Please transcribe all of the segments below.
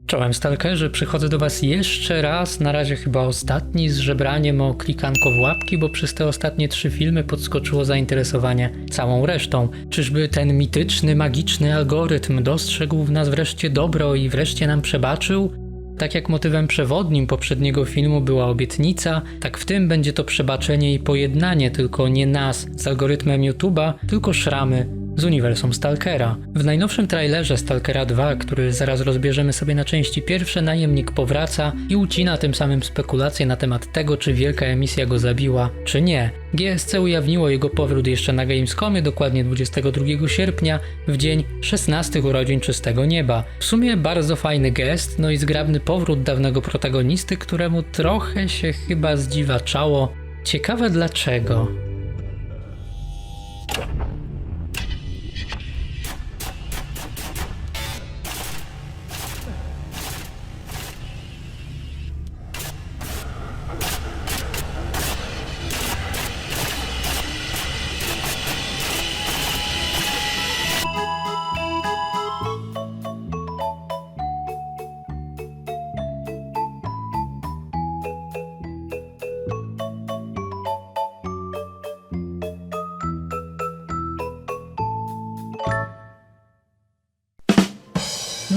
Czołem stalkerzy, przychodzę do was jeszcze raz, na razie chyba ostatni, z żebraniem o klikanko w łapki, bo przez te ostatnie 3 filmy podskoczyło zainteresowanie całą resztą. Czyżby ten mityczny, magiczny algorytm dostrzegł w nas wreszcie dobro i wreszcie nam przebaczył? Tak jak motywem przewodnim poprzedniego filmu była obietnica, tak w tym będzie to przebaczenie i pojednanie, tylko nie nas z algorytmem YouTube'a, tylko szramy z uniwersum Stalkera. W najnowszym trailerze Stalkera 2, który zaraz rozbierzemy sobie na części pierwsze, najemnik powraca i ucina tym samym spekulacje na temat tego, czy wielka emisja go zabiła, czy nie. GSC ujawniło jego powrót jeszcze na Gamescomie, dokładnie 22 sierpnia, w dzień 16 urodzin Czystego Nieba. W sumie bardzo fajny gest, no i zgrabny powrót dawnego protagonisty, któremu trochę się chyba zdziwaczało. Ciekawe dlaczego.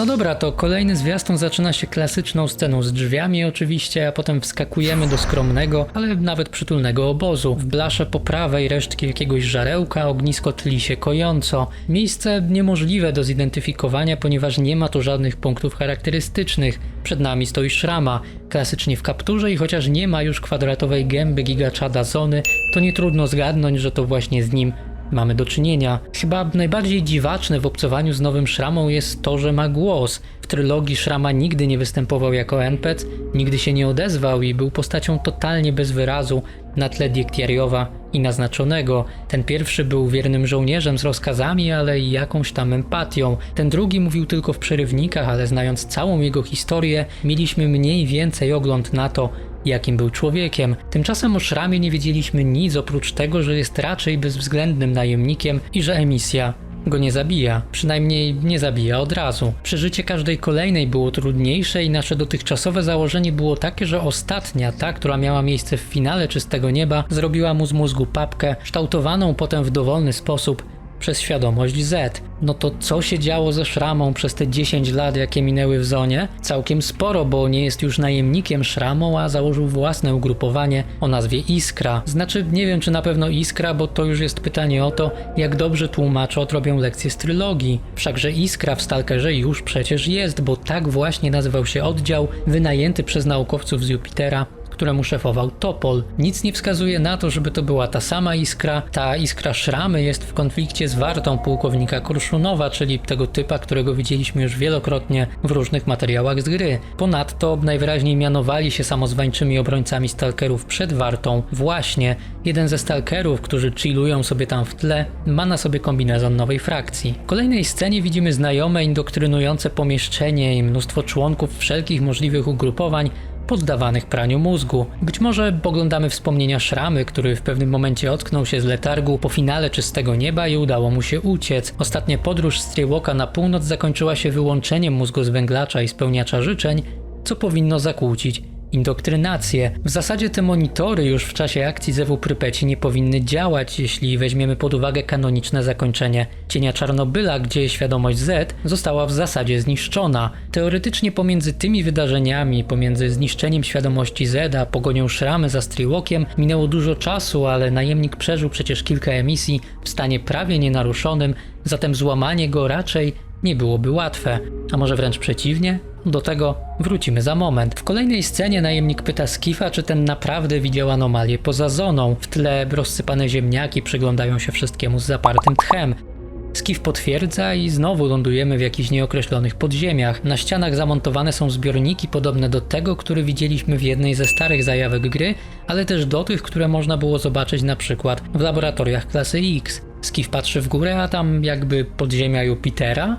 No dobra, to kolejny zwiastun zaczyna się klasyczną sceną z drzwiami oczywiście, a potem wskakujemy do skromnego, ale nawet przytulnego obozu. W blasze po prawej resztki jakiegoś żarełka, ognisko tli się kojąco. Miejsce niemożliwe do zidentyfikowania, ponieważ nie ma tu żadnych punktów charakterystycznych. Przed nami stoi szrama, klasycznie w kapturze i chociaż nie ma już kwadratowej gęby gigachada Zony, to nie trudno zgadnąć, że to właśnie z nim mamy do czynienia. Chyba najbardziej dziwaczne w obcowaniu z nowym Szramą jest to, że ma głos. W trylogii Szrama nigdy nie występował jako NPC, nigdy się nie odezwał i był postacią totalnie bez wyrazu na tle Diektiariowa i Naznaczonego. Ten pierwszy był wiernym żołnierzem z rozkazami, ale i jakąś tam empatią. Ten drugi mówił tylko w przerywnikach, ale znając całą jego historię, mieliśmy mniej więcej ogląd na to, jakim był człowiekiem. Tymczasem o Szramie nie wiedzieliśmy nic oprócz tego, że jest raczej bezwzględnym najemnikiem i że emisja go nie zabija. Przynajmniej nie zabija od razu. Przeżycie każdej kolejnej było trudniejsze i nasze dotychczasowe założenie było takie, że ostatnia, ta, która miała miejsce w finale Czystego Nieba, zrobiła mu z mózgu papkę, kształtowaną potem w dowolny sposób przez świadomość Z. No to co się działo ze Szramą przez te 10 lat, jakie minęły w Zonie? Całkiem sporo, bo nie jest już najemnikiem Szramą, a założył własne ugrupowanie o nazwie Iskra. Znaczy, nie wiem czy na pewno Iskra, bo to już jest pytanie o to, jak dobrze tłumacze odrobią lekcje z trylogii. Wszakże Iskra w Stalkerze już przecież jest, bo tak właśnie nazywał się oddział wynajęty przez naukowców z Jupitera, któremu szefował Topol. Nic nie wskazuje na to, żeby to była ta sama Iskra. Ta Iskra Szramy jest w konflikcie z Wartą pułkownika Korszunowa, czyli tego typa, którego widzieliśmy już wielokrotnie w różnych materiałach z gry. Ponadto najwyraźniej mianowali się samozwańczymi obrońcami stalkerów przed Wartą. Właśnie jeden ze stalkerów, którzy chillują sobie tam w tle, ma na sobie kombinezon nowej frakcji. W kolejnej scenie widzimy znajome indoktrynujące pomieszczenie i mnóstwo członków wszelkich możliwych ugrupowań poddawanych praniu mózgu. Być może oglądamy wspomnienia Szramy, który w pewnym momencie ocknął się z letargu po finale Czystego Nieba i udało mu się uciec. Ostatnia podróż Straywalka na północ zakończyła się wyłączeniem mózgu z węglacza i spełniacza życzeń, co powinno zakłócić indoktrynację. W zasadzie te monitory już w czasie akcji Zewu Prypeci nie powinny działać, jeśli weźmiemy pod uwagę kanoniczne zakończenie Cienia Czarnobyla, gdzie świadomość Z została w zasadzie zniszczona. Teoretycznie pomiędzy tymi wydarzeniami, pomiędzy zniszczeniem świadomości Z a pogonią Szramy za Straywalkiem minęło dużo czasu, ale najemnik przeżył przecież kilka emisji w stanie prawie nienaruszonym, zatem złamanie go raczej nie byłoby łatwe. A może wręcz przeciwnie? Do tego wrócimy za moment. W kolejnej scenie najemnik pyta Skifa, czy ten naprawdę widział anomalię poza zoną. W tle rozsypane ziemniaki przyglądają się wszystkiemu z zapartym tchem. Skif potwierdza i znowu lądujemy w jakichś nieokreślonych podziemiach. Na ścianach zamontowane są zbiorniki podobne do tego, który widzieliśmy w jednej ze starych zajawek gry, ale też do tych, które można było zobaczyć na przykład w laboratoriach klasy X. Skif patrzy w górę, a tam jakby podziemia Jupitera.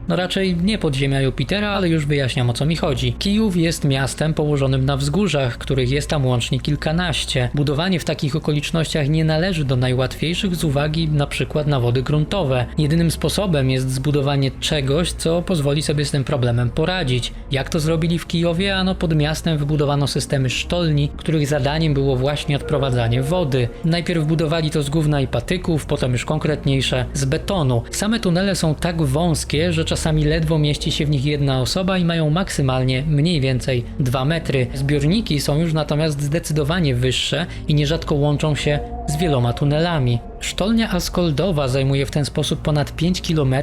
No raczej nie podziemia Jupitera, ale już wyjaśniam, o co mi chodzi. Kijów jest miastem położonym na wzgórzach, których jest tam łącznie kilkanaście. Budowanie w takich okolicznościach nie należy do najłatwiejszych z uwagi na przykład na wody gruntowe. Jedynym sposobem jest zbudowanie czegoś, co pozwoli sobie z tym problemem poradzić. Jak to zrobili w Kijowie? Ano pod miastem wybudowano systemy sztolni, których zadaniem było właśnie odprowadzanie wody. Najpierw budowali to z gówna i patyków, potem już konkretniejsze z betonu. Same tunele są tak wąskie, że czasami ledwo mieści się w nich jedna osoba i mają maksymalnie mniej więcej 2 metry. Zbiorniki są już natomiast zdecydowanie wyższe i nierzadko łączą się z wieloma tunelami. Sztolnia Askoldowa zajmuje w ten sposób ponad 5 km,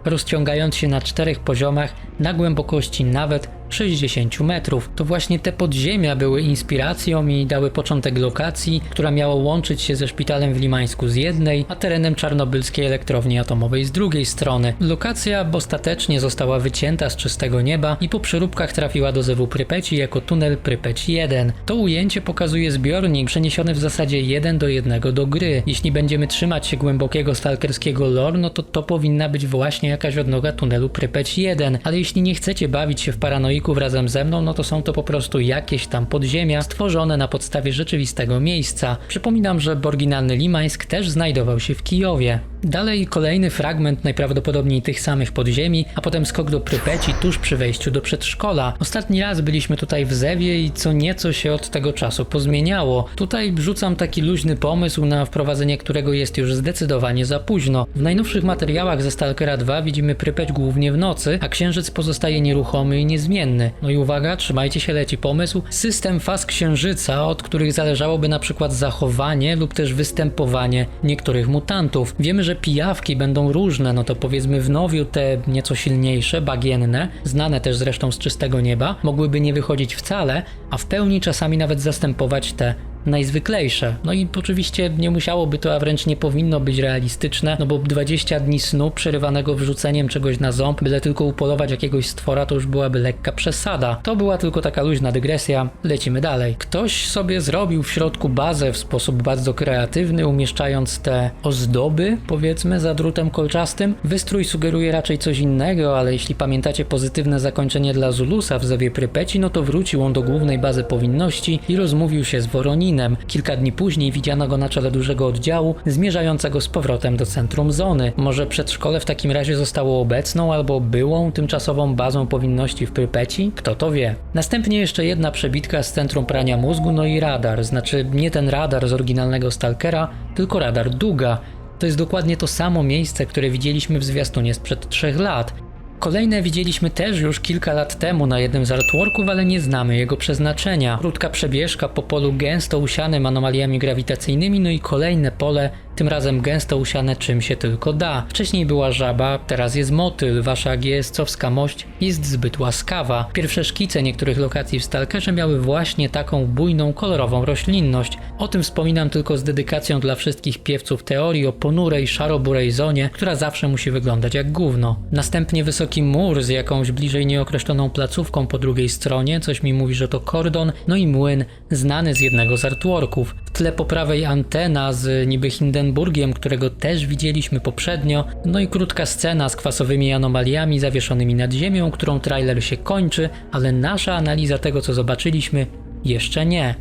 rozciągając się na 4 poziomach na głębokości nawet 60 metrów. To właśnie te podziemia były inspiracją i dały początek lokacji, która miała łączyć się ze szpitalem w Limańsku z jednej, a terenem czarnobylskiej elektrowni atomowej z drugiej strony. Lokacja ostatecznie została wycięta z czystego nieba i po przeróbkach trafiła do zewu Prypeci jako tunel Prypeć 1. To ujęcie pokazuje zbiornik przeniesiony w zasadzie 1 do 1 do gry. Jeśli będziemy trzymać się głębokiego stalkerskiego lore, no to powinna być właśnie jakaś odnoga tunelu Prypeć 1, ale jeśli nie chcecie bawić się w paranoików razem ze mną, no to są to po prostu jakieś tam podziemia stworzone na podstawie rzeczywistego miejsca. Przypominam, że oryginalny Limańsk też znajdował się w Kijowie. Dalej kolejny fragment najprawdopodobniej tych samych podziemi, a potem skok do Prypeci tuż przy wejściu do przedszkola. Ostatni raz byliśmy tutaj w Zewie i co nieco się od tego czasu pozmieniało. Tutaj rzucam taki luźny pomysł, na wprowadzenie którego jest już zdecydowanie za późno. W najnowszych materiałach ze Stalkera 2 widzimy Prypeć głównie w nocy, a księżyc pozostaje nieruchomy i niezmienny. No i uwaga, trzymajcie się, leci pomysł. System faz księżyca, od których zależałoby na przykład zachowanie lub też występowanie niektórych mutantów. Wiemy, że pijawki będą różne, no to powiedzmy w Nowiu te nieco silniejsze, bagienne, znane też zresztą z czystego nieba, mogłyby nie wychodzić wcale, a w pełni czasami nawet zastępować te najzwyklejsze. No i oczywiście nie musiałoby to, a wręcz nie powinno być realistyczne, no bo 20 dni snu przerywanego wrzuceniem czegoś na ząb, byle tylko upolować jakiegoś stwora, to już byłaby lekka przesada. To była tylko taka luźna dygresja, lecimy dalej. Ktoś sobie zrobił w środku bazę w sposób bardzo kreatywny, umieszczając te ozdoby, powiedzmy, za drutem kolczastym. Wystrój sugeruje raczej coś innego, ale jeśli pamiętacie pozytywne zakończenie dla Zulusa w Zewie Prypeci, no to wrócił on do głównej bazy powinności i rozmówił się z Woroninem. Kilka dni później widziano go na czele dużego oddziału zmierzającego z powrotem do centrum zony. Może przedszkole w takim razie zostało obecną albo byłą tymczasową bazą powinności w Prypeci? Kto to wie. Następnie jeszcze jedna przebitka z centrum prania mózgu, no i radar. Znaczy nie ten radar z oryginalnego Stalkera, tylko radar Duga. To jest dokładnie to samo miejsce, które widzieliśmy w zwiastunie sprzed 3 lat. Kolejne widzieliśmy też już kilka lat temu na jednym z artworków, ale nie znamy jego przeznaczenia. Krótka przebieżka po polu gęsto usianym anomaliami grawitacyjnymi, no i kolejne pole, tym razem gęsto usiane czym się tylko da. Wcześniej była żaba, teraz jest motyl, wasza GS-owska mość jest zbyt łaskawa. Pierwsze szkice niektórych lokacji w Stalkerze miały właśnie taką bujną, kolorową roślinność. O tym wspominam tylko z dedykacją dla wszystkich piewców teorii o ponurej, szaro-burej zonie, która zawsze musi wyglądać jak gówno. Następnie wysoki mur z jakąś bliżej nieokreśloną placówką po drugiej stronie, coś mi mówi, że to kordon, no i młyn znany z jednego z artworków. W tle po prawej antena z niby Hindenburgiem, którego też widzieliśmy poprzednio, no i krótka scena z kwasowymi anomaliami zawieszonymi nad ziemią, którą trailer się kończy, ale nasza analiza tego, co zobaczyliśmy, jeszcze nie.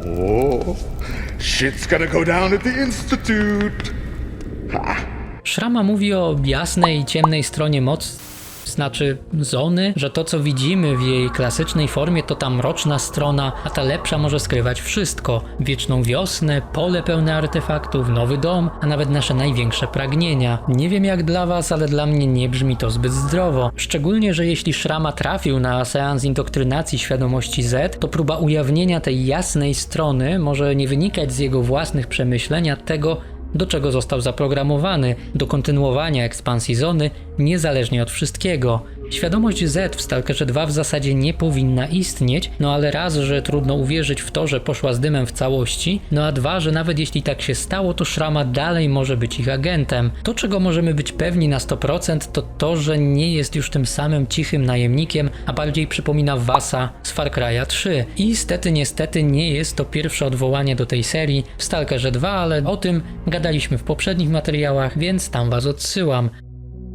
Oh, shit's gonna go down at the Institute. Ha. Szrama mówi o jasnej i ciemnej stronie mocy, znaczy zony, że to co widzimy w jej klasycznej formie to ta mroczna strona, a ta lepsza może skrywać wszystko. Wieczną wiosnę, pole pełne artefaktów, nowy dom, a nawet nasze największe pragnienia. Nie wiem jak dla was, ale dla mnie nie brzmi to zbyt zdrowo. Szczególnie, że jeśli Szrama trafił na seans indoktrynacji świadomości Z, to próba ujawnienia tej jasnej strony może nie wynikać z jego własnych przemyśleń, a tego, do czego został zaprogramowany, do kontynuowania ekspansji zony, niezależnie od wszystkiego. Świadomość Z w Stalkerze 2 w zasadzie nie powinna istnieć, no ale raz, że trudno uwierzyć w to, że poszła z dymem w całości, no a dwa, że nawet jeśli tak się stało, to Szrama dalej może być ich agentem. To, czego możemy być pewni na 100%, to to, że nie jest już tym samym cichym najemnikiem, a bardziej przypomina Vasa z Far Cry'a 3. I niestety nie jest to pierwsze odwołanie do tej serii w Stalkerze 2, ale o tym gadaliśmy w poprzednich materiałach, więc tam was odsyłam.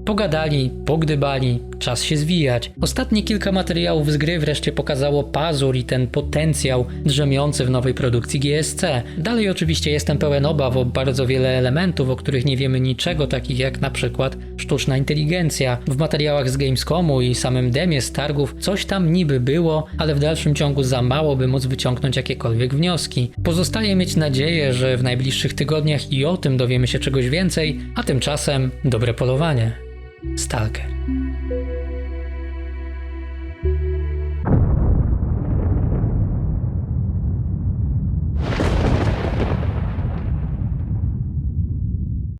Pogadali, pogdybali, czas się zwijać. Ostatnie kilka materiałów z gry wreszcie pokazało pazur i ten potencjał drzemiący w nowej produkcji GSC. Dalej oczywiście jestem pełen obaw o bardzo wiele elementów, o których nie wiemy niczego, takich jak na przykład sztuczna inteligencja. W materiałach z Gamescomu i samym demie z targów coś tam niby było, ale w dalszym ciągu za mało, by móc wyciągnąć jakiekolwiek wnioski. Pozostaje mieć nadzieję, że w najbliższych tygodniach i o tym dowiemy się czegoś więcej, a tymczasem dobre polowanie. Stalker.